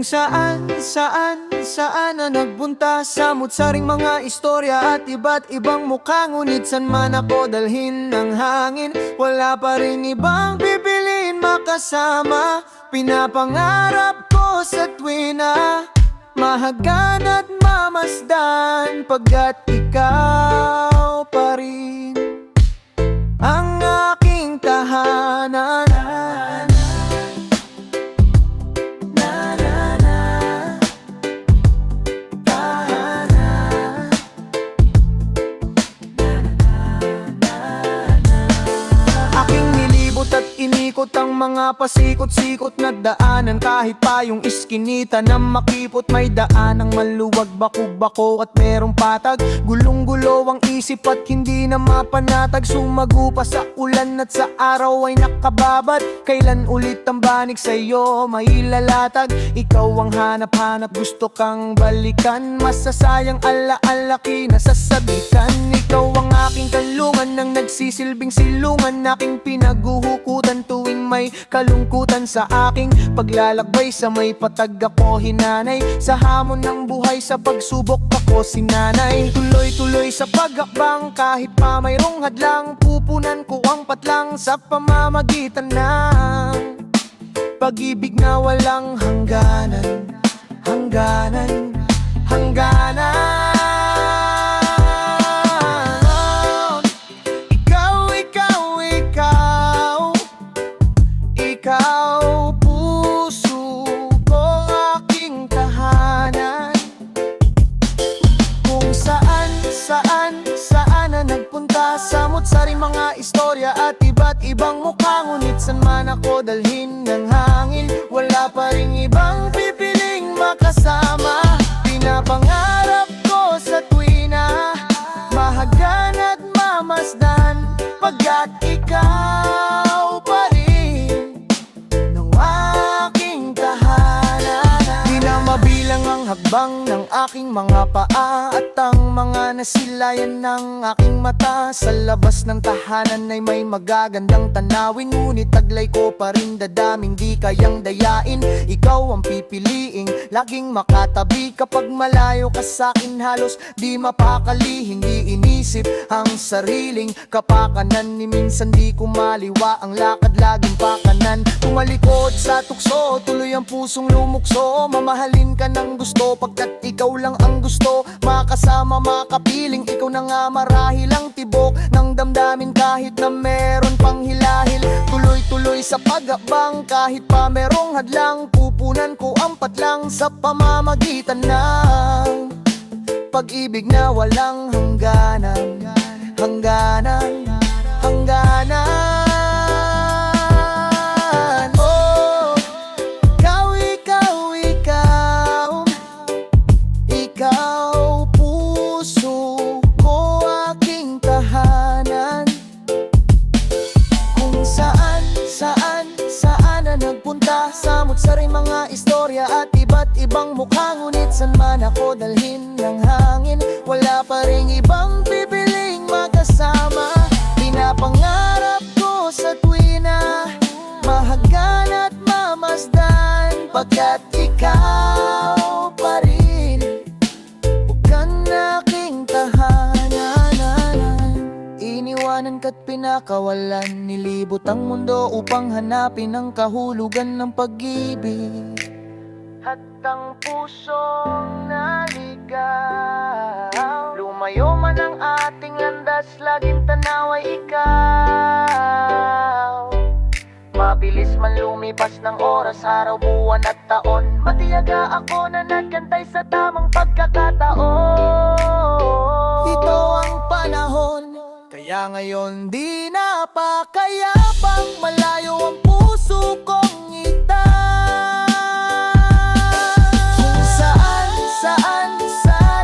Saan na nagpunta, samut-saring mga istorya at iba't ibang mukha. Ngunit san man ako dalhin ng hangin, wala pa rin ibang pipiliin makasama. Pinapangarap ko sa tuwina, mahagan at mamasdan, pagkat ikaw pa rin ang aking tahanan. At inikot ang mga pasikot-sikot na daanan, kahit pa yung iskinita na makipot. May daan ang maluwag, bako-bako at merong patag. Gulong-gulo ang isip at hindi na mapanatag. Sumago pa sa ulan at sa araw ay nakababat. Kailan ulit ang banig sa'yo mailalatag? Ikaw ang hanap-hanap, gusto kang balikan. Masasayang ala-ala kinasasabitan. Ikaw ang aking kalungan, nang nagsisilbing silungan, aking pinaguhukutan tuwing may kalungkutan. Sa aking paglalakbay sa may patag ako hinanay, sa hamon ng buhay sa pagsubok ako sinanay. Tuloy-tuloy sa pag-akbang, kahit pa mayroong hadlang, pupunan ko ang patlang sa pamamagitan ng pag-ibig na walang hangganan. Hangganan, hangganan. Ikaw, puso ko, aking tahanan. Kung saan na nagpunta, samut-saring mga istorya at iba't ibang mukha. Ngunit san man ako dalhin ng hangin, wala pa ring ibang pipiling makasama. Pinapangarap ko sa tuwina, mahagan at mamasdan, pagkat ikaw pa rin hakbang ng aking mga paa at ang mga nasilayan ng aking mata. Sa labas ng tahanan ay may magagandang tanawin, ngunit taglay ko pa rin dadaming di kayang dayain. Ikaw ang pipiliing laging makatabi, kapag malayo ka sa'kin halos di mapakali. Hindi inisip ang sariling kapakanan, ni minsan di kumaliwa ang lakad, laging pakanan. Tumalikod sa tukso, tuloy ang pusong lumukso. Mamahalin ka ng gusto, pagkat ikaw lang ang gusto. Makasama, makapiling, ikaw na nga marahil ang tibok ng damdamin, kahit na meron pang hilahil. Tuloy-tuloy sa pag-abang, kahit pa merong hadlang, pupunan ko ang patlang sa pamamagitan ng pag-ibig na walang hangganan. Hangganan, hangganan. Samut-saring mga istorya at iba't ibang mukha. Ngunit san man ako dalhin ng hangin, wala pa ring ibang pipiling makasama. Pinapangarap ko sa tuwina, mahagan at mamasdan, pagkat ikaw pa rin ang aking tahanan. Iniwanan ka't pinakawalan, nilibot ang mundo upang hanapin ang kahulugan ng pag-ibig. At ang pusong naligaw, lumayo man ang ating landas, laging tanaw ay ikaw. Mabilis man lumipas ng oras, araw, buwan at taon, matiyaga ako na nagkantay sa tamang pagkakataon. Ito ang panahon, kaya ngayon di napakayapang, malayo ang puso kong itaw. Kung saan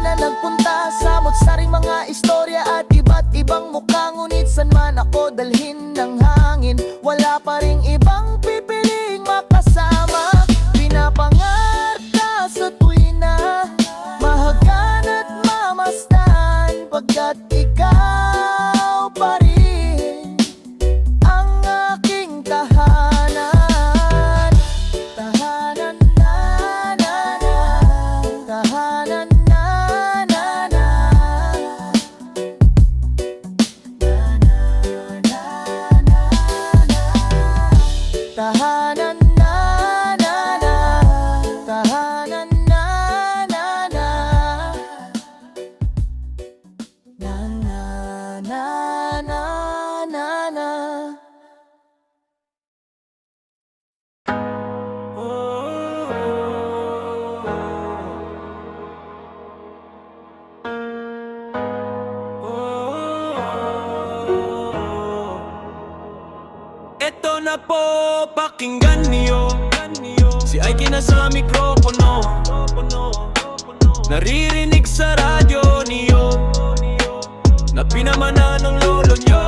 na nagpunta, samut-saring mga istorya at iba't ibang mukha. Ngunit san man ako dalhin ng hangin, wala pa ring ibang pipiling makasama. Pinapangarap ka sa tuwina, mahagan at mamasdan, pagkat ikaw pa rin ang aking tahanan. Tahanan, na, na, po, pakinggan niyo. Si Ike nasa mikropono, naririnig sa radyo niyo na pinamana ng lolo nyo.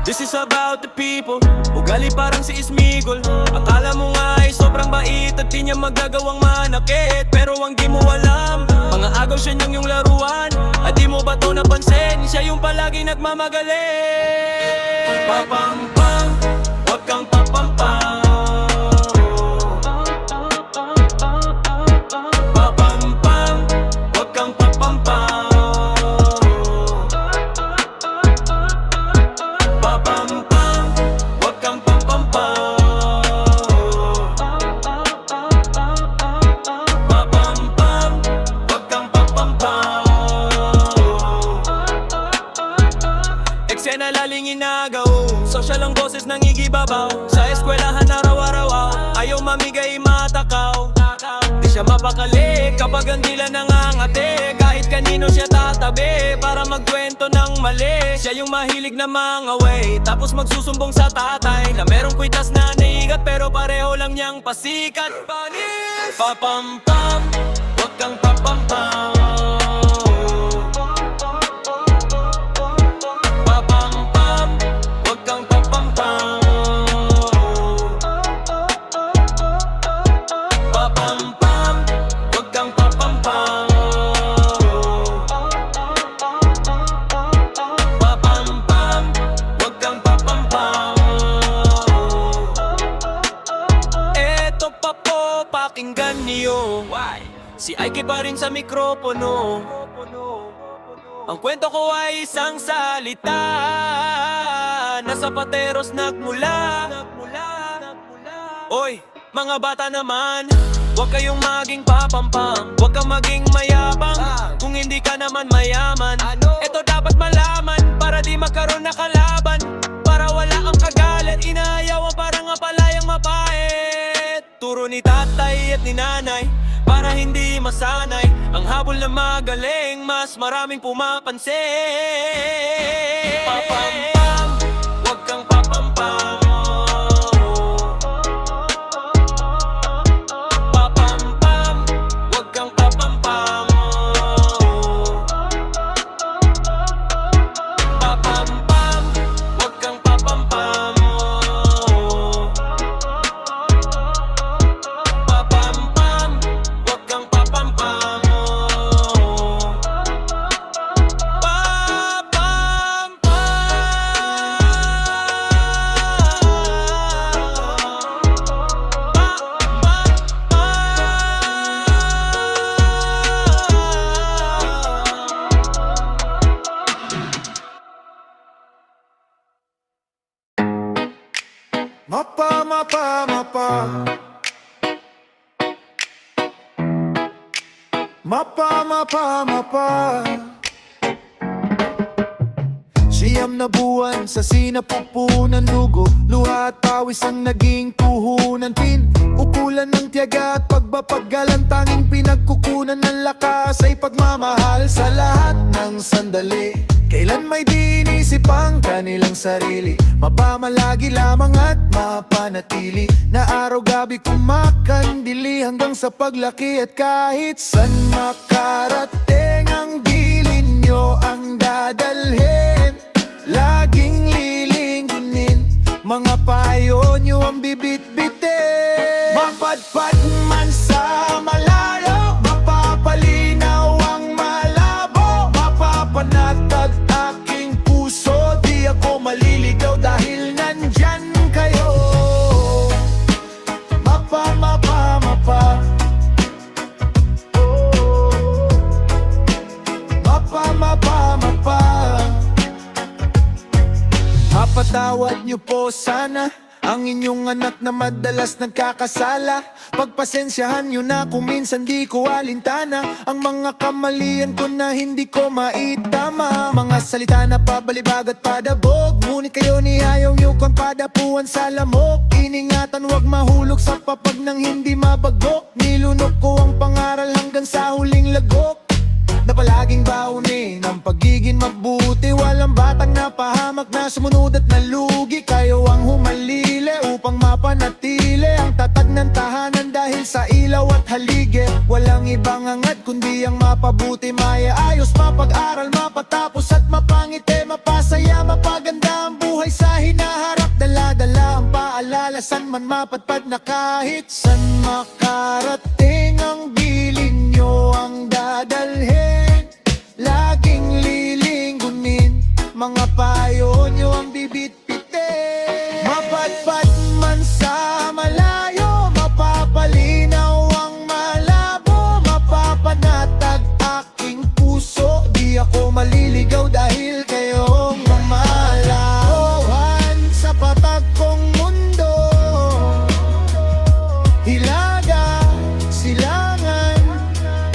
This is about the people. Ugali parang si Ismigol. Akala mo nga ay sobrang bait at di niya magagawang manakit. Pero ang di mo alam, mga agaw siya niyang yung laruan. At di mo ba to napansin, siya yung palagi nagmamagaling. Papampam, wag kang papampam. Papampam, wag kang papampam. Papampam, wag kang papampam. Papampam, wag kang papampam. Eksena laling inagaw, social ang boses ng igibabaw. Sa eskwelahan araw-araw, ayaw mamigay matakaw. Di siya mapakali kapag ang dila nangangati. Kahit kanino siya tatabi para magkwento ng mali. Siya yung mahilig na mangaway, tapos magsusumbong sa tatay na merong kwitas na naigat, pero pareho lang niyang pasikat. Panis! Papampam, wag kang papampam. Papampam, wag kang papampam. Papampam, wag kang papampam. Papampam, wag kang papampam. Eto pa po, pakinggan niyo. Si Ike pa rin sa mikropono. Ang kwento ko ay isang salita na sa pateros nagmula. Oy, mga bata naman, huwag kayong maging papampam. Huwag kang maging mayabang kung hindi ka naman mayaman. Ito dapat malaman para di magkaroon na kalaban, para wala kang kagalit, inaayawan para nga palayang mapait. Turo ni tatay at ni nanay para hindi masanay ang habol na magaling, mas maraming pumapansin. Papampam, wag kang papampam. Papampam, wag kang papampam. Papampam, wag kang papampam. Papampam, wag kang papampam. Mapa, mapa, mapa. Mapa, mapa, mapa. Siyam na buwan sa sinapupunan, dugo, luha at pawis ang naging puhunan. Ukulan ng tiyaga at pagbapagalan, tanging pinagkukunan ng lakas ay pagmamahal sa lahat ng sandali. Kailan may di inisip ang kanilang sarili, mapamalagi lamang at mapanatili, na araw-gabi kumakandili hanggang sa paglaki. At kahit san makarating, ang gilin nyo ang dadalhin, laging lilingkunin, mga payo nyo ang bibit-bitin. Mapadpad man sa malayo, mapapalinaw ang malabo, mapapanatag aking puso, di ako maliligaw dahil nandyan kayo. Mapa, mapa, mapa. Mapa, mapa, mapa. Mapatawad niyo po sana ang inyong anak na madalas nagkakasala. Pagpasensyahan nyo na kung minsan di ko alintana ang mga kamalian ko na hindi ko maitama. Mga salita na pabalibag at padabog, ngunit kayo ni ayaw nyo kang padapuan sa lamok. Iningatan wag mahulog sa papag ng hindi mabagok. Nilunok ko ang pangaral hanggang sa huling lagok, na palaging baunin ang pagiging mabuti. Walang batang napahamak na sumunod at nalugi, kaya walang ibang angad kundi ang mapabuti, mayaayos, mapag-aral, mapatapos at mapangiti, mapasaya, mapaganda ang buhay sa hinaharap. Dala-dala ang paalala, san man mapadpad na kahit san makarating, ang bilin nyo ang dadalhin, laging lilinggunin, mga payo nyo ang bibit-bitin. Mapadpad man sa malayo, mapapalinaw ang malabo, mapapanatag aking puso, di ako maliligaw dahil kayong mamalawan sa patag kong mundo. Hilaga, silangan,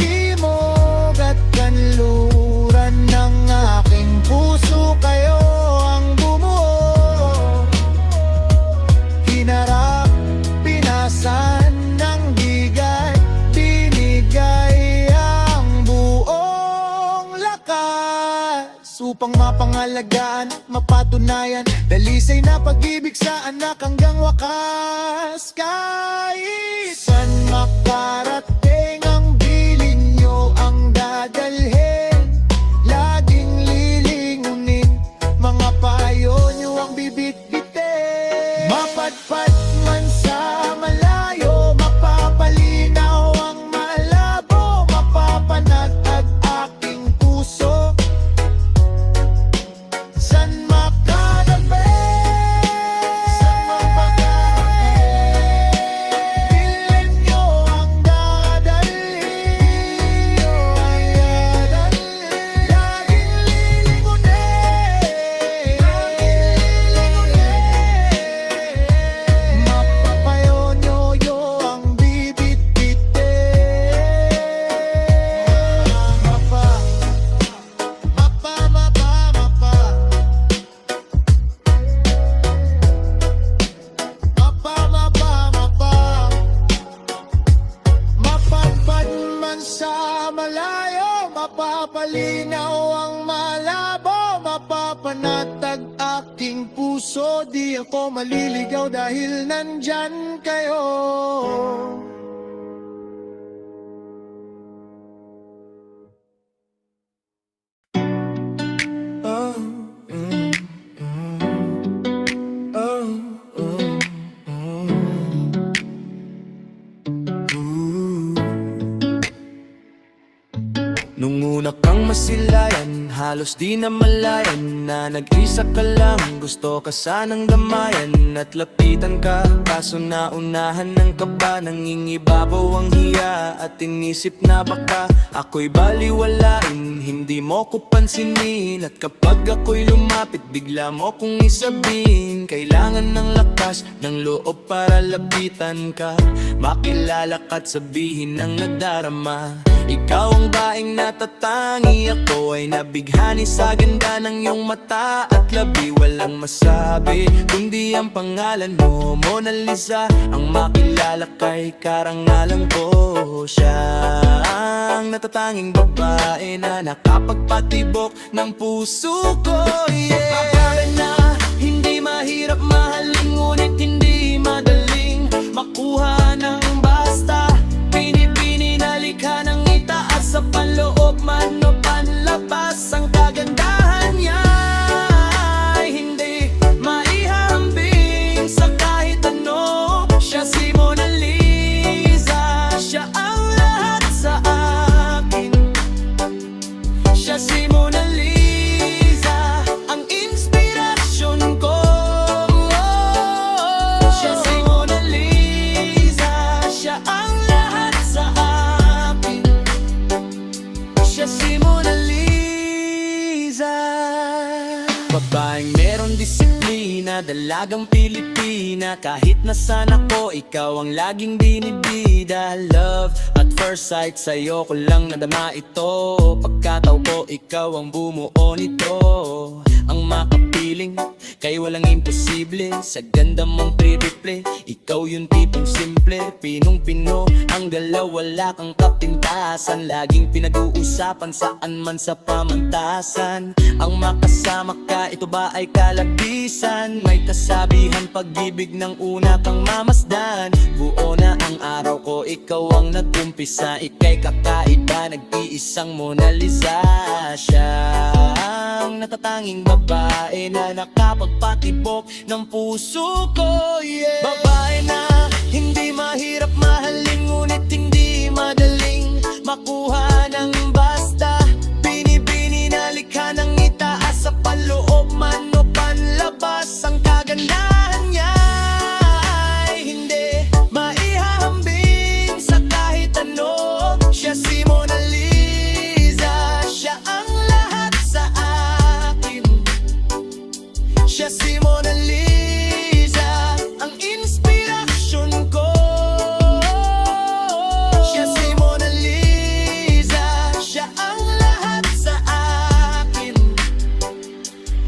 timog at kanluran ng aking puso, kayo ang bumuo. Hinarap, pinasan ng bigay, binigay ang buong lakas upang mapangalagaan, mapatunayan, dalisay na pag-ibig sa anak hanggang wakas. Kahit san makarating, ang bilin nyo ang dadalhin, laging lilingunin, mga payo nyo ang bibit-bitin. Mapadpad man sa malayo, mapapalinaw ang malabo, mapapanatag aking puso, san makarating, bilin nyo ang dadalhin, laging lilingunin, mapapayo nyo ang bibit-bitin. Mapa, mapa, mapa, mapa, mapa, mapa, mapa. Mapadpad man sa malayo, mapapalinaw ang malabo, mapapanatag aking puso, di ako maliligaw dahil nandyan kayo. Oh, oh, oh, Nung una kang masilayan, halos di na malayan na nag-isa ka lang, gusto ka sanang damayan at lapitan ka, kaso naunahan ng kaba, nangingibabaw ang hiya at inisip na baka ako'y baliwalain, hindi mo ko pansinin, at kapag ako'y lumapit, bigla mo kong isabihin, kailangan ng lakas ng loob para lapitan ka, makilala ka't sabihin ang nadarama. Ikaw ang baing natatangi, ako ay nabighani sa ganda ng iyong mata at labi. Walang masabi kundi ang pangalan mo, Mona Lisa, ang makilala kay karangalan ko. Siya ang natatanging babae na nakapagpatibok ng puso ko, yeah. Akala na hindi mahirap mahalin, ngunit hindi madaling makuha ng basta. Pinipini na likha ng itaas sa panloob man o panlabas, ang kagandahan niya ay hindi maihambing sa kahit ano. Siya si Mona Lisa, siya ang lahat sa akin. Siya si Mona Lisa, ang inspirasyon ko. Siya si Mona Lisa, siya ang lahat sa akin. Siya si Mona Lisa. Babaeng meron disiplina, dalagang Pilipina, kahit nasan ako, ikaw ang laging binibida. Love at first sight, sa'yo ko lang nadama ito, pagkatao ko, ikaw ang bumuo nito. Ang makapiling, ika'y walang imposible. Sa ganda mong triple, ikaw yung tipong simple. Pinong-pino ang galaw, wala kang kapintasan. Laging pinag-uusapan saan man sa pamantasan. Ang makasama ka, ito ba ay kalabisan? May kasabihan, pag-ibig ng una kang mamasdan. Buo na ang araw ko, ikaw ang nag-umpisa. Ika'y kakaiba, nag-iisang Mona Lisa. Siya ang natatanging babae na nakapagpatibok ng puso ko, yeah. Babae na hindi mahirap mahalin, ngunit hindi madaling makuha ng basta. Bini-bini na likha ng itaas, sa paloob man o panlabas. Ang kagandahan niya ay hindi maihahambing sa kahit ano. Siya si Mona Lisa, siya ang lahat sa akin. Siya si Mona Lisa, ang inspirasyon ko. Siya si Mona Lisa, siya ang lahat sa akin.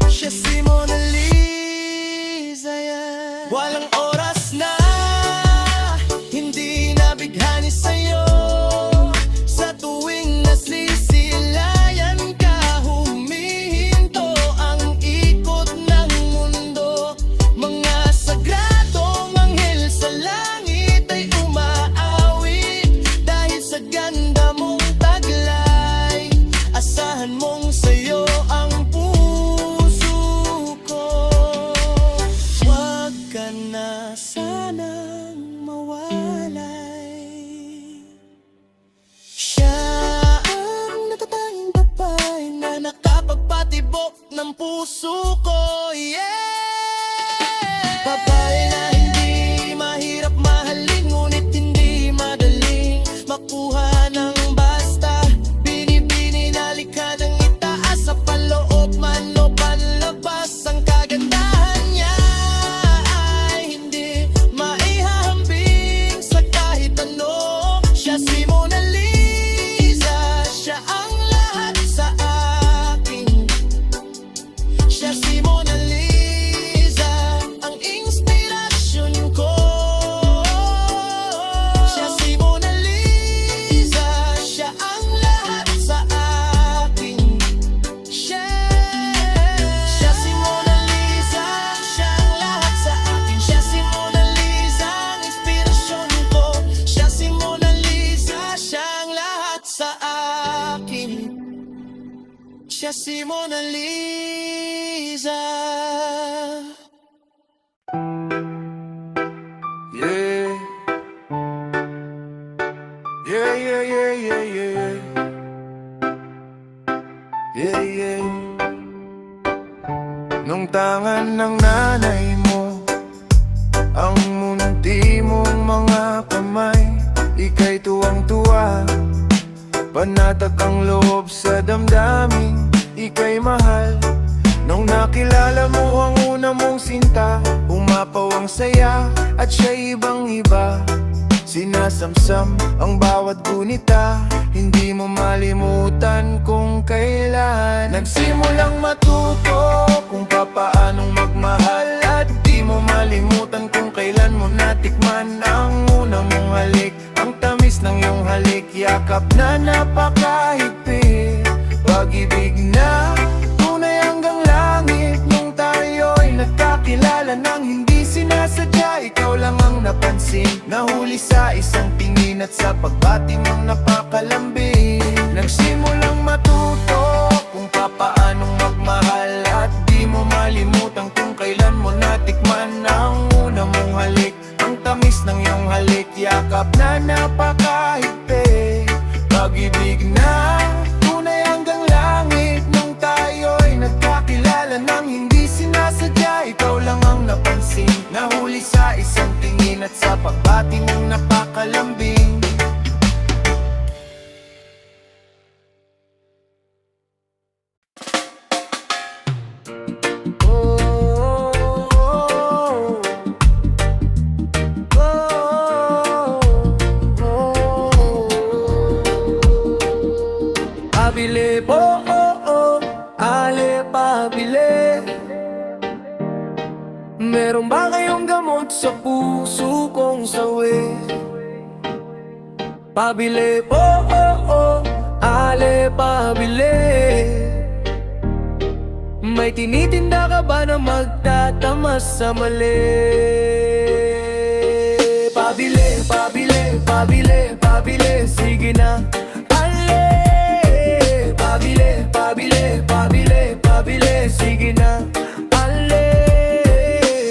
Siya si Mona Lisa, yeah. Walang oras na hindi nabighani sa'yo. Sa tuwing nasisilayan ka, humihinto ang ikot ng mundo. Mga sagradong anghel sa langit ay umaawit dahil sa ganda mong taglay. Asahan mong sa'yo ang puso ko. Huwag ka na sanang mawalay. Siya ang natatanging babae na nakapagpatibok ng puso ko, yeah. Babae na hindi mahirap mahalin, ngunit hindi madaling makuha ng basta. Bini-bini na likha ng itaas, sa paloob man o panlabas. Ang kagandahan niya ay hindi maihahambing sa kahit ano. Siya si Mona Lisa, siya ang lahat sa akin. Siya si Mona Lisa, ang inspirasyon ko. Siya si Mona Lisa, siya ang lahat sa akin. Siya si Mona Lisa, siya ang lahat sa akin. Siya si Mona Lisa, ang inspirasyon ko. Siya si Mona Lisa, siya ang lahat sa akin. Siya si Mona Lisa. Yeah. Yeah, yeah, yeah, yeah, yeah. Yeah, yeah. Nung tangan ng nanay mo, ang munti mong mga kamay, ika'y tuwang-tuwa. Panatag ang loob sa damdamin, ika'y mahal. Nung nakilala mo ang una mong sinta, umapaw ang saya at siya'y ibang-iba. Sinasamsam ang bawat gunita, hindi mo malimutan kung kailan nagsimulang matuto kung papaanong magmahal. At di mo malimutan kung kailan mo natikman ang una mong halik. Ang tamis ng iyong halik, yakap na napakahigpit. Pag-ibig na tunay hanggang langit. Nung tayo'y nagkakilala nang hindi sinasadya, ikaw lang ang napansin. Nahuli sa isang tingin at sa pagbati mong napakalambing. Nagsimulang matuto kung papaanong magmahal. At di mo malimutan kung kailan mo natikman ang una mong halik. Ang tamis ng iyong halik, yakap na napakahigpit. Pag-ibig na tunay hanggang langit. Nung tayo'y nagkakilala nang hindi sinasadya, ikaw lang ang napansin. Nahuli sa isang tingin at sa pagbati mong napakalambing. Pabili po, ale pabili. Meron ba kayong gamot sa puso kong sawi? Pabili po, ale pabili. May tinitinda ka ba na magtatamas sa mali? Pabili, pabili, pabili, pabili, sige na. Ale, pabili, pabili, pabili, pabili, sige na. Ale,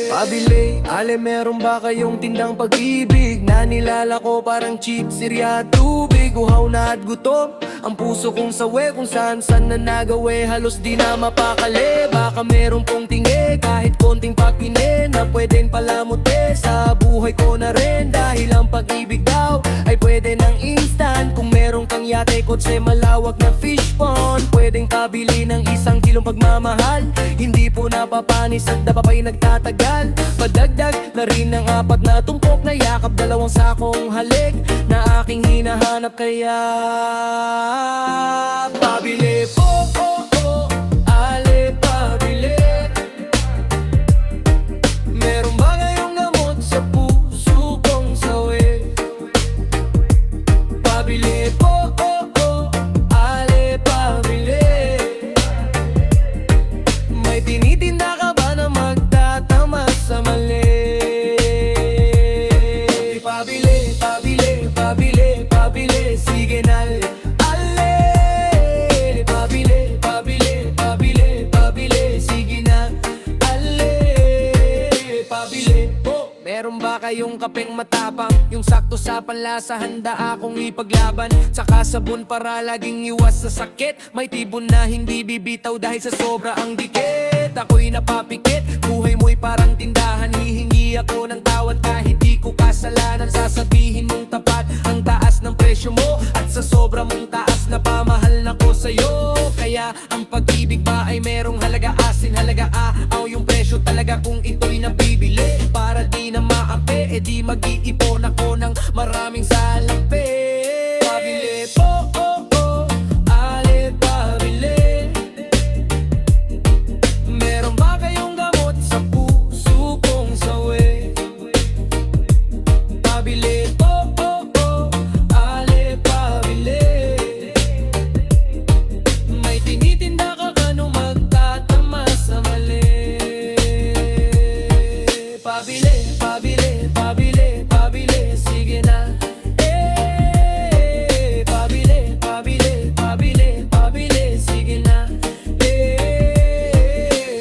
pabili, ale meron ba kayong tindang pag-ibig na nilalako parang cheap sirya at tubig? Uhaw na at gutom ang puso kong sawi, kung saan na nagawi halos di na mapakali. Baka meron pong tingi kahit konting pakine na pwedeng palamuti sa buhay ko na rin. Dahil ang pag-ibig daw ay pwede ng instant. Kung meron kang yate, kotse, malawak na fish pond, pwedeng pabili ng 1 kilong pagmamahal. Hindi po napapanis at dapa pa'y nagtatagal. Padagdag na rin ng 4 na tumpok na yakap, 2 sakong halik na aking hinahanap. Kaya pabili po, ale pabili. Meron ba ngayong gamot sa puso kong sawi? Pabili po, ale pabili. May tinitinda ka ba na magtatamas sa mali? Pabili, pabili, pabili, pabili, sige na. Meron ba kayong kapeng matapang, yung sakto sa panlasa, handa akong ipaglaban? Saka sabon para laging iwas sa sakit, may tibon na hindi bibitaw dahil sa sobra ang dikit. Ako'y napapikit, buhay mo'y parang tindahan, hihingi ako ng tawad kahit di ko kasalanan. Sasabihin mong tapat ang taas ng presyo mo, at sa sobra mong taas na pamahal na ko sa'yo. Kaya ang pag-ibig ba ay merong halaga, asin halaga aaw yung presyo talaga kung ito'y nabibili. Para di na maapi, di mag-iipon ako ng maraming salapi. Pabili po, ale pabili. Meron ba kayong gamot sa puso kong sawi? Pabili po, ale pabili. May tinitinda ka kano magtatamas sa mali? Pabili, pabili, pabili, pabili, sige na. Pabili, pabili, pabili, pabili, sige na.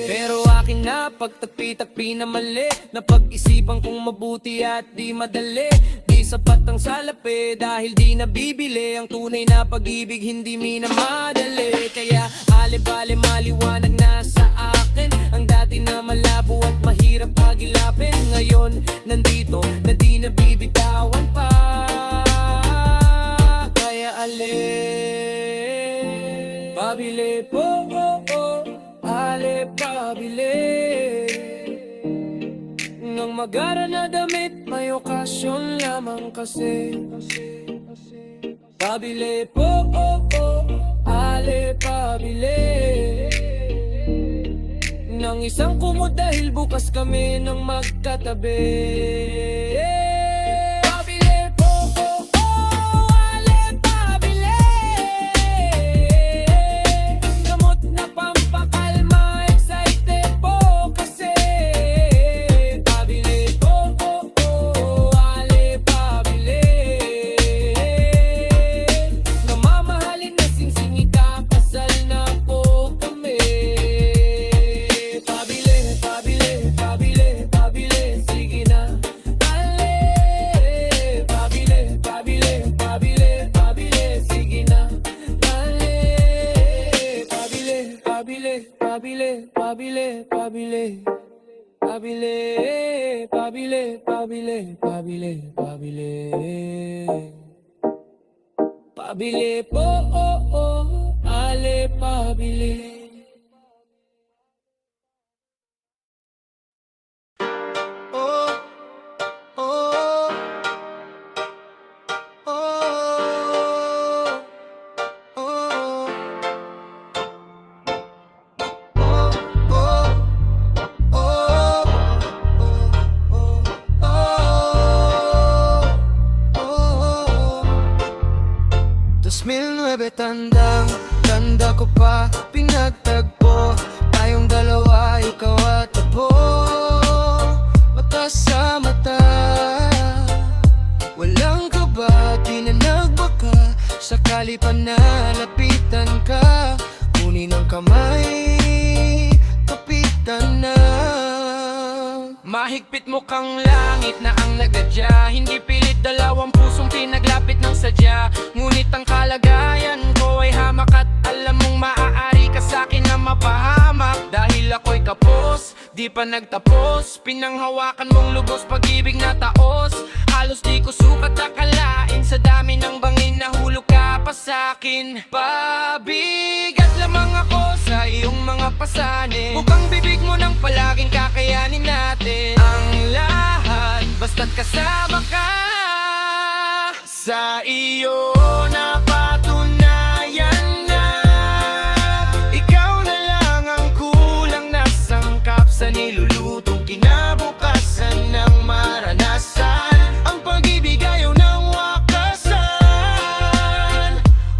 Pero aking napagtagpi-tagpi na mali, napag-isipan kong mabuti at di madali. Di sapat ang salapi dahil di nabibili, ang tunay na pag-ibig hindi minamadali. Kaya alibali maliwanag na sa akin ang dati na malabo at mahirap pagilapin. Ngayon nandito na di nabibitawan pa. Kaya pabili po, ale pabili. Nang magara na damit, may okasyon lamang kasi. Pabili po, ale pabili. Nang isang kumot dahil bukas kami nang magkatabi. Pabili po, ale pabili. Gamot na pampakalma, excited po kasi. Pabili po, ale pabili. Namamahalin na singsing ikakasal na po kami. Pabili, pabili, pabili, pabili, sige na. Ale, pabili, pabili, pabili, pabili, sige na. Ale, pabili, pabili, pabili, pabili, pabili. Pabili, pabili, pabili, pabili, pabili. Pabili po, ale pabili. Oh, oh, oh, oh, oh, oh. 2009 tanda ko pa, pinagtagpo tayong dalawa, ikaw at ako. Mata sa mata, walang kaba, di na nagbaka. Sakali pa nalapitan ka, kunin ang kamay, kapitan na. Mahigpit mo kang langit na ang nagadya. Hindi pilit dalawang pusong pinaglapit ng sadya. Ngunit ang kalagayan ko ay hamak at alam mong maaari ka sa'kin na mapahamak. Dahil ako'y kapos, di pa nagtapos. Pinanghawakan mong lubos, pag-ibig na taos. Halos di ko sukat akalain, sa dami ng bangin nahulog ka pa sa'kin. Pabigat lamang ako sa iyong mga pasanin. Bukang bibig mo nang palaging kakayanin natin ang lahat, basta't kasama ka. Sa iyo napatunayan na ikaw na lang ang kulang na sangkap sa nilulutong kinabukasan ng maranasan. Ang pag-ibig ayaw ng wakasan.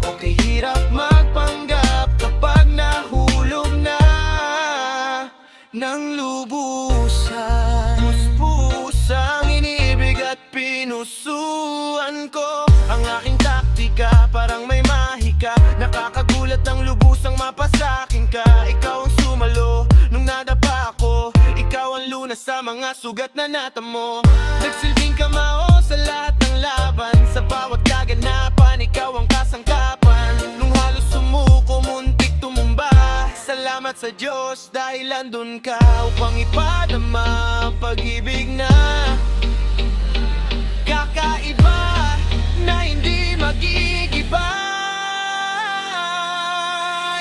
Okay, hirap magpanggap kapag nahulog na ng lubusan. Pusang inibig at pinusuan ko ang aking taktika, parang may mahika. Nakakagulat ang lubusang mapasakin ka. Ikaw ang sumalo nung nadapa ako. Ikaw ang lunas sa mga sugat na natamo. Nagsilbing kamao sa lahat ng laban. Sa bawat kaganapan, ikaw ang kasangkapan. Nung halos sumuko, muntik tumumba. Salamat sa Diyos dahil andun ka upang ipadama ang pag-ibig na kakaiba, na hindi magigiba.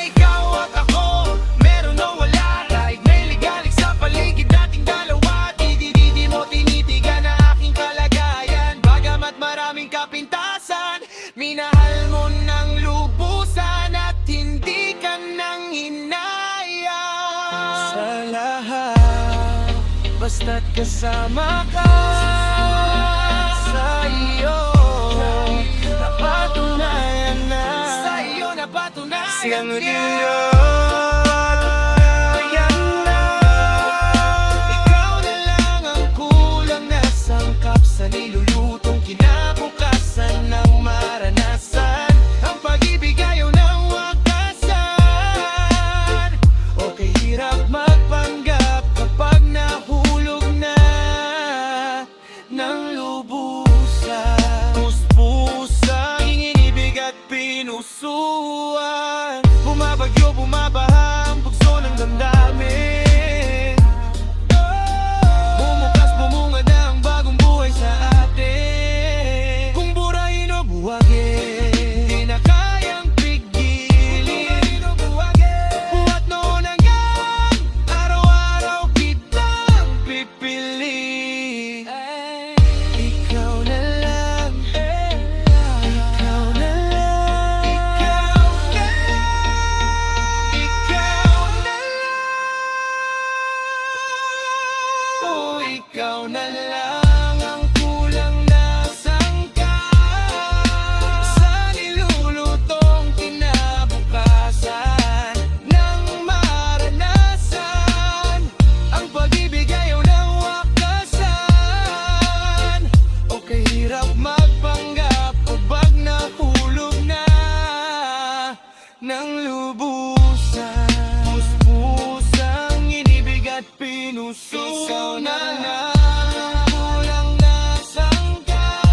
Ikaw at ako, meron o wala, kahit may ligalig sa paligid nating dalawa. Di mo tinitigan na aking kalagayan. Bagamat maraming kapintasan, minahal mo ng lubusan at hindi ka nang hinaya. Sa lahat, basta't kasama ka. Sa iyo napatunayan na, sa iyo napatunayan na ikaw na lang ang kulang na sangkap sa nilulutong kinabukasan ng maranasan. Ang pag-ibig ayaw ng wakasan. Okay, hirap magpanggap kapag nahulog na ng lubusan. Puspusang inibig at pinusuan. Bumabagyo, bumabaha ang bugso ng damdamin. Bumukas, bumunga na ang bagong buhay sa atin. Kung burahin o buwagin, di na kayang pigilin. Buhat noon hanggang araw-araw kitang pipiliin. Ikaw na lang, ikaw na lang, ikaw na lang, ikaw na lang. Oh, ikaw na lang ang kulang na sangkap sa nilulutong kinabukasan ng maranasan. Ang pag-ibig ayaw ng wakasan. Okay, hirap magpanggap kapag nahulog na ng lubusan. Puspusang inibig at pinusuan. Ikaw na lang ang kulang na sangkap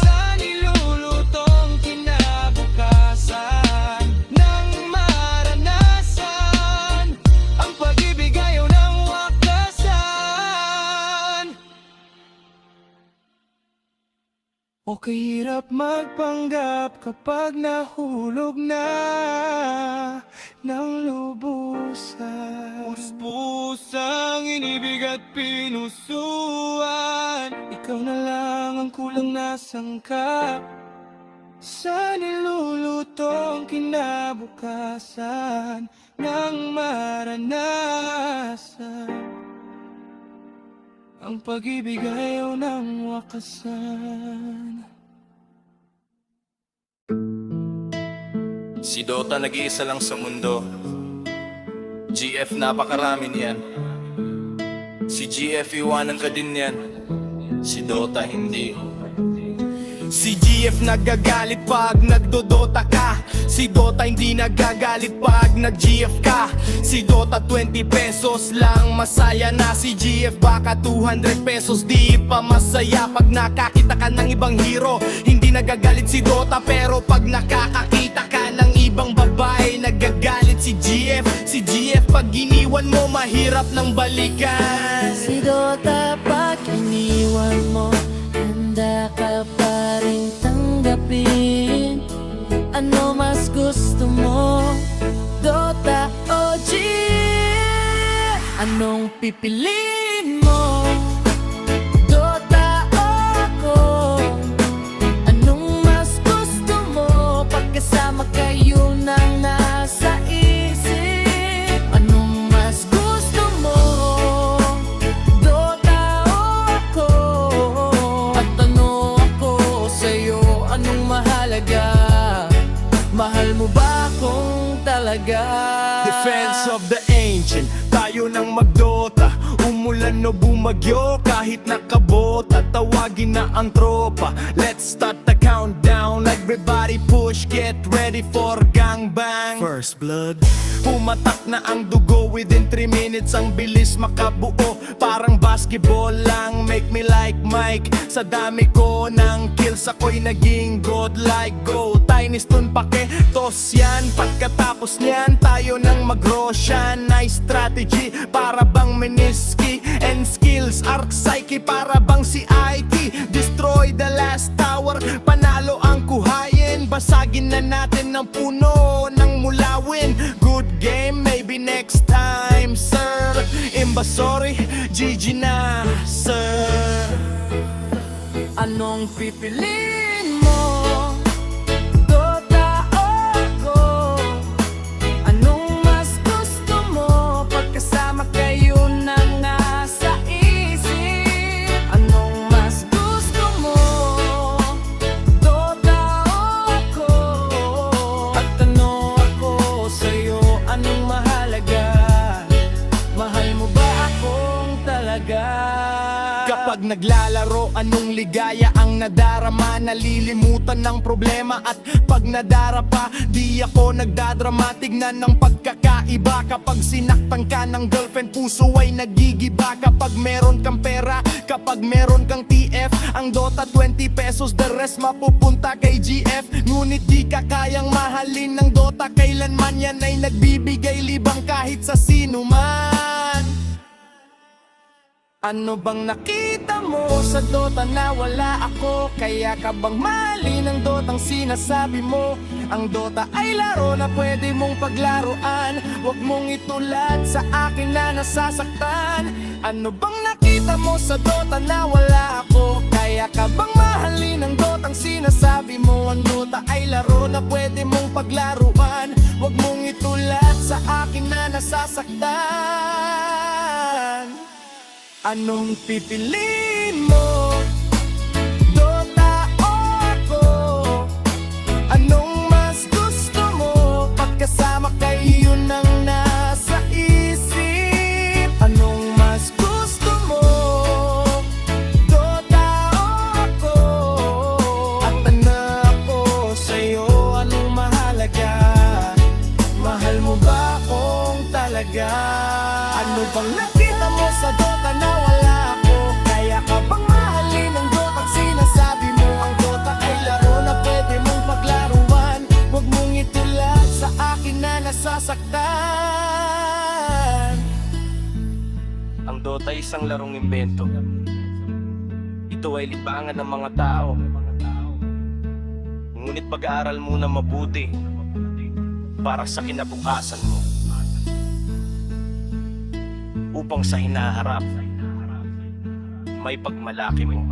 sa nilulutong kinabukasan ng maranasan. Ang pag-ibig ayaw ng wakasan. Okay, hirap magpanggap kapag nahulog na ng lubusan. Puspusang inibig at pinusuan. Ikaw na lang ang kulang na sangkap sa nilulutong kinabukasan ng maranasan. Ang pag-ibig ayaw ng wakasan. Si Dota nag-iisa lang sa mundo. GF napakarami niyan. Si GF iwanan ka din yan. Si Dota hindi. Si GF nagagalit pag nagdodota ka. Si Dota hindi nagagalit pag nag-GF ka. Si Dota 20 pesos lang masaya na. Si GF baka 200 pesos di pa masaya. Pag nakakita ka ng ibang hero, hindi nagagalit si Dota. Pero pag nakakakita ka ng ibang babae, nagagalit si GF. Si GF pag iniwan mo, mahirap nang balikan. Si Dota pag iniwan mo, handa ka pa rin tanggapin. Ano mas gusto mo, Dota o G? Anong pipiliin mo, Dota o ako? Anong mas gusto mo, pagkasama kayo nang nasa isip? Anong mas gusto mo, Dota o ako? At ano ako sa'yo, anong mahalaga? Mahal mo ba akong talaga? Defense of the ancient, tayo nang magdota. Umulan o bumagyo, kahit nakabota, tawagin na ang tropa. Let's start the countdown, everybody push, get ready for gangbang. First blood, pumatak na ang dugo, within 3 minutes ang bilis makabuo. Parang basketball lang, make me like Mike. Sa dami ko ng kills, ako'y naging godlike. Go, tiny stone paketos yan. Pagkatapos niyan, tayo nang mag-Roshan. Nice strategy, para bang Meniski. And skills, Arc Psyche, para bang si Ike. Destroy the last tower, panalo ang kuhayin. Basagin na natin ang puno ng mulawin. Good game, maybe next time, sir. Sorry, GG na, sir. Anong pipiliin mo, Dota o ako? Anong mas gusto mo, pagkasama kayo nang nasa isip? Anong mas gusto mo, Dota o ako? At ano ako sa'yo, anong mahalaga? Mahal mo ba akong talaga? Kapag naglalaro, anong ligaya ang nadarama? Nalilimutan ng problema at pag nadarapa, di ako nagdadrama. Tignan ng pagkakaiba, kapag sinaktan ka ng girlfriend, puso ay nagigiba. Kapag meron kang pera, kapag meron kang TF, ang Dota 20 pesos, the rest mapupunta kay GF. Ngunit di ka kayang mahalin ng Dota, kailanman yan ay nagbibigay libang kahit sa sino man. Ano bang nakita mo sa Dota na wala ako? Kaya ka bang mali ng Dotang sinasabi mo? Ang Dota ay laro na pwede mong paglaruan. Huwag mong itulad sa akin na nasasaktan. Ano bang nakita mo sa Dota na wala ako? Kaya ka bang mahalin ng Dotang sinasabi mo? Ang Dota ay laro na pwede mong paglaruan. Huwag mong itulad sa akin na nasasaktan. Anong pipiliin mo, Dota o ako? Anong mas gusto mo, pagkasama kayo nang nasa isip? Anong mas gusto mo, Dota o ako? At ano ako sa'yo, anong mahalaga? Mahal mo ba akong talaga? Ano bang nakita mo sa Dota na wala ako? Kaya ka bang mahalin ang Dota sinasabi mo? Ang Dota ay laro na pwede mong paglaruan. Huwag mong itulad sa akin na nasasaktan. Ang Dota ay isang larong imbento. Ito ay libangan ng mga tao. Ngunit pag-aaral muna mabuti para sa kinabukasan mo, upang sa hinaharap may pagmalaki mo.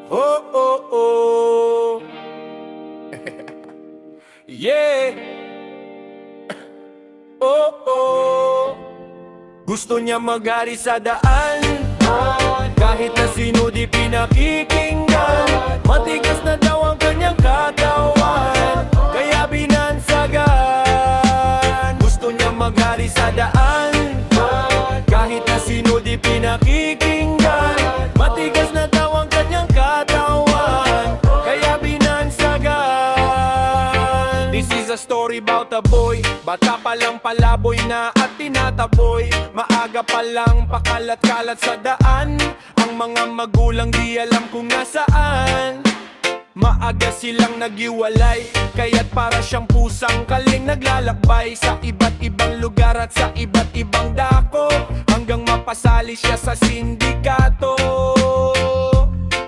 Oh, oh, oh. Yeah. Oh, oh. Gusto niya maghari sa daan, kahit na sino di pinakikinggan. Matigas na daw ang kanyang katawan, kaya binansagan. Gusto niya maghari sa daan, kahit na sino di pinakikinggan. Matigas na daw ang kanyang katawan, kaya binansagan. This is a story about a boy, bata pa lang palaboy na at tinataboy. Maaga pa lang pakalat-kalat sa daan, ang mga magulang di alam kung nasaan. Maaga silang nagiwalay, kaya't para siyang pusang kaling naglalakbay sa iba't ibang lugar at sa iba't ibang dako, hanggang mapasali siya sa sindikato.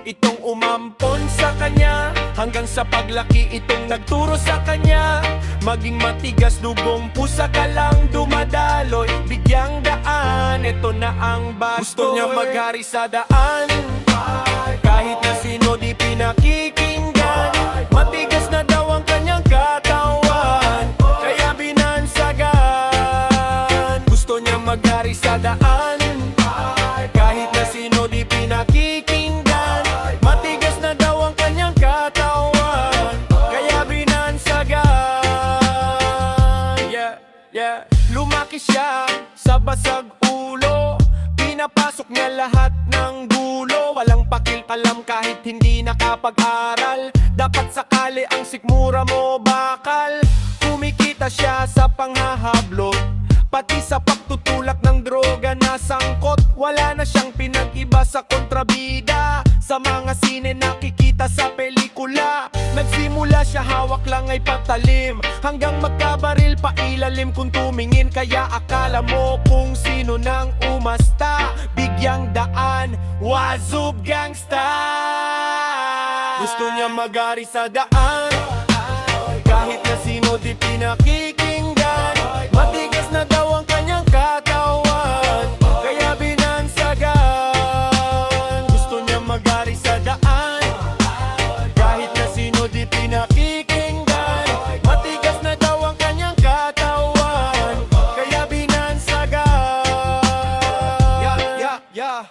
Itong umampon sa kanya, hanggang sa paglaki itong nagturo sa kanya. Maging matigas, dugong pusa ka lang dumadaloy, bigyang daan, ito na ang basto. Gusto niya maghari sa daan, kahit na sino di pinakikinggan. Matigas na daw ang kanyang katawan, kaya binansagan. Gusto niya maghari sa daan, kahit na sino di pinakikinggan. Matigas na daw ang kanyang katawan, kaya binansagan. Yeah. Lumaki siya sa basag ulo, pinapasok niya lahat ng gulo. Walang pakialam kahit hindi nakapag-aral, dapat sakali ang sikmura mo bakal. Kumikita siya sa panghahablot, pati sa pagtutulak ng droga na sangkot. Wala na siyang pinag-iba sa kontrabida, sa mga sine nakikita sa pelikula. Nagsimula siya hawak lang ay patalim, hanggang magkabaril pa ilalim kung tumingin. Kaya akala mo kung sino nang umasta, bigyang daan, wazub gangsta. Gusto niya maghari sa daan, kahit na sino di pinakikinggan. Matigas na daw ang kanyang katawan, kaya binansagan. Gusto niya maghari sa daan, kahit na sino di pinakikinggan. Matigas na daw ang kanyang katawan, kaya binansagan. Yeah.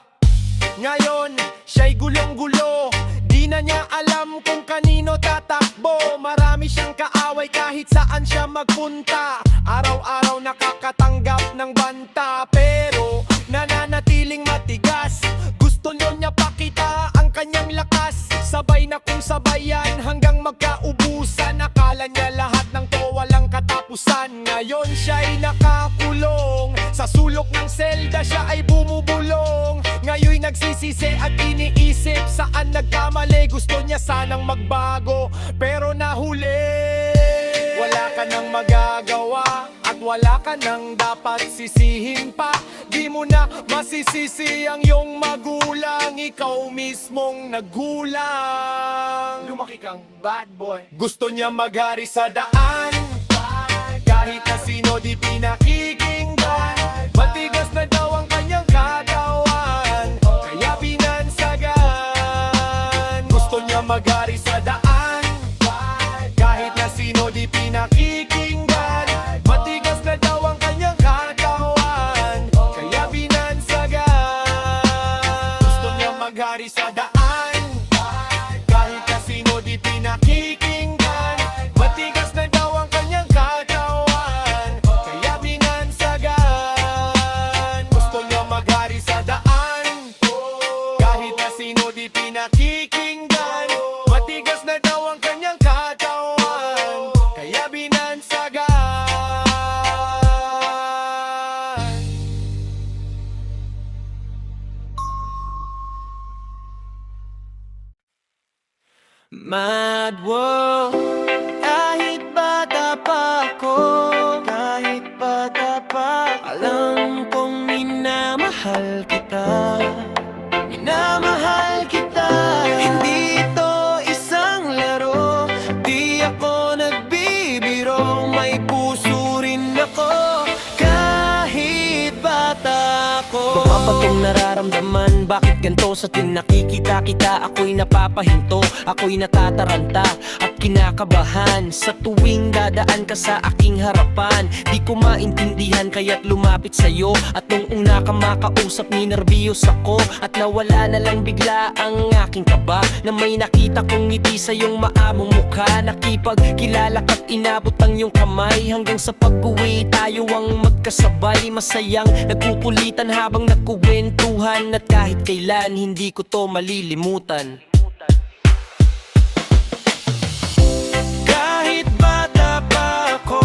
Ngayon, siya'y gulong-gulo, di na niya alam kung kanino tatakbo. Marami siyang kaaway kahit saan siya magpunta, araw-araw nakakatanggap ng banta. Pero nananatiling matigas, gusto niya pakita ang kanyang lakas. Sabay na kung sabayan hanggang magkaubusan, akala niya lahat ng to walang katapusan. Ngayon siya'y nakakulong, sa sulok ng selda siya ay bumubulong. Ngayon'y nagsisisi at iniisip saan nagkamali. Gusto niya sanang magbago pero nahuli. Wala ka nang magagawa at wala ka nang dapat sisihin pa. Di mo na masisisi ang iyong magulang, ikaw mismong nagulang. Lumaki kang bad boy. Gusto niya maghari sa daan, kahit na sino di pinakikinggan. Matigas na daw ang kanyang katawan, kaya binansagan. Gusto niya maghari sa daan, kahit na sino di pinakikinggan. Matigas na daw ang kanyang katawan, kaya binansagan. Gusto niya maghari sa daan, kahit na sino di pinakikinggan. Matigas na daw ang kanyang katawan, kaya binansagan. Gusto niya maghari sa daan, kahit na sino di pinakikinggan. Matigas na daw ang kanyang katawan, kaya binansagan. Mad world, kahit bata pa ako, kahit bata pa, alam kong minamahal kita, minamahal kita. Hindi ito isang laro, di ako nagbibiro, may puso rin ako. Kahit bata ko. Mapatong nararamdaman, bakit ganto sa tuwing nakikita kita? Ako'y napapahinto, ako'y natataranta at kinakabahan sa tuwing dadaan ka sa aking harapan. Di ko maintindihan kaya't lumapit sa'yo, at nung una ka makausap ninerbiyos ako, at nawala na lang bigla ang aking kaba na may nakita kong ngiti sa iyong maamong mukha. Nakipagkilala ka't inabot ang iyong kamay, hanggang sa pag-uwi tayo ang magkasabay. Masayang nagkukulitan habang nagkuwentuhan, at kahit kailan hindi ko to malilimutan. Kahit bata pa ako,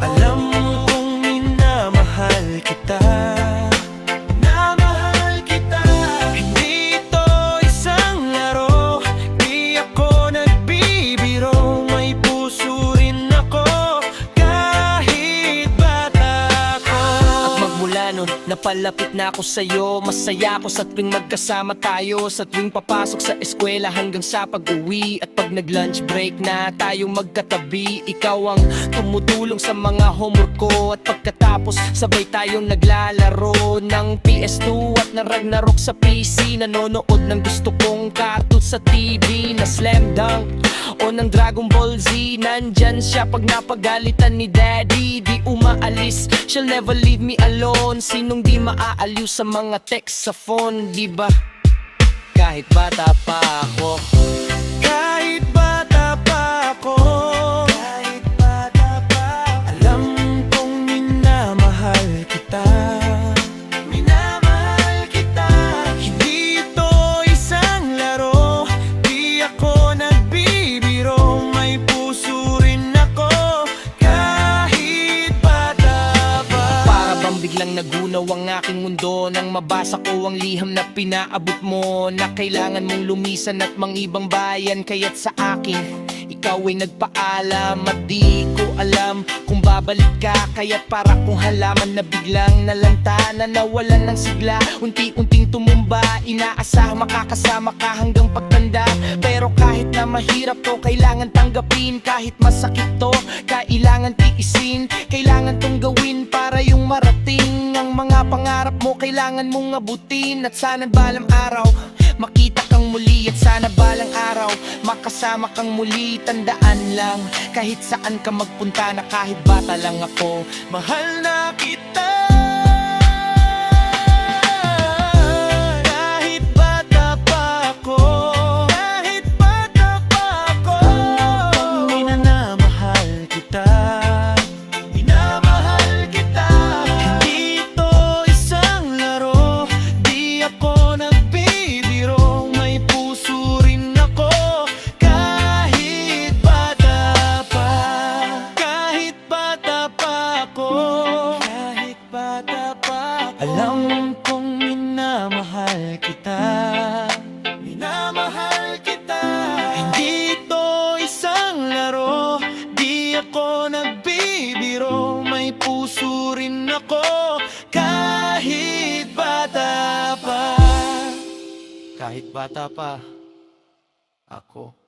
alam kong minamahal kita. Hindi ito isang laro, di ako nagbibiro, may puso rin ako kahit bata ako. At magmula nun, napalapit na ako sa'yo. Masaya ako sa tuwing magkasama tayo, sa tuwing papasok sa eskwela hanggang sa pag-uwi. At pag nag-lunch break na tayo magkatabi, ikaw ang tumutulong sa mga homework ko. At pagkatapos sabay tayong naglalaro ng PS2 at ng Ragnarok sa PC. Nanonood ng gusto kong cartoon sa TV na Slam Dunk o ng Dragon Ball Z. Nandyan siya pag napagalitan ni Daddy, di umaalis, she'll never leave me alone. Sinong di maaaliw sa mga text sa phone, di ba? Kahit bata pa ako, kahit bata pa ako, kahit bata pa ako, alam kong minamahal kita. Minamahal kita. Hindi ito isang laro, di ako nagbibiro, may puso rin ako kahit bata pa. Para bang biglang nagunaw ang aking mundo nang mabasa ko ang liham na pinaabot mo, na kailangan mong lumisan at mangibang bayan. Kaya't sa akin ikaw ay nagpaalam, at di ko alam kung babalik ka. Kaya't para kung halaman na biglang nalanta, na nawalan ng sigla, unti-unting tumumba. Inaasah makakasama ka hanggang pagtanda, pero kahit na mahirap to, kailangan tanggapin. Kahit masakit to, kailangan tiisin. Kailangan tong gawin para yung marating ang mga pangarap mo, kailangan mong abutin. At sana balang araw makita kang muli, at sana balang araw makasama kang muli. Tandaan lang, kahit saan ka magpunta, na kahit bata lang ako, mahal na kita. Kahit bata pa ako, kahit bata pa ako, minamahal kita. Minamahal kita. Hindi ito isang laro, di ako nagbibiro, may puso rin ako kahit bata pa. Kahit bata pa ako, kahit bata pa ako, alam kong minamahal kita. Minamahal kita. Hindi ito isang laro, di ako nagbibiro, may puso rin ako kahit bata pa. Kahit bata pa ako.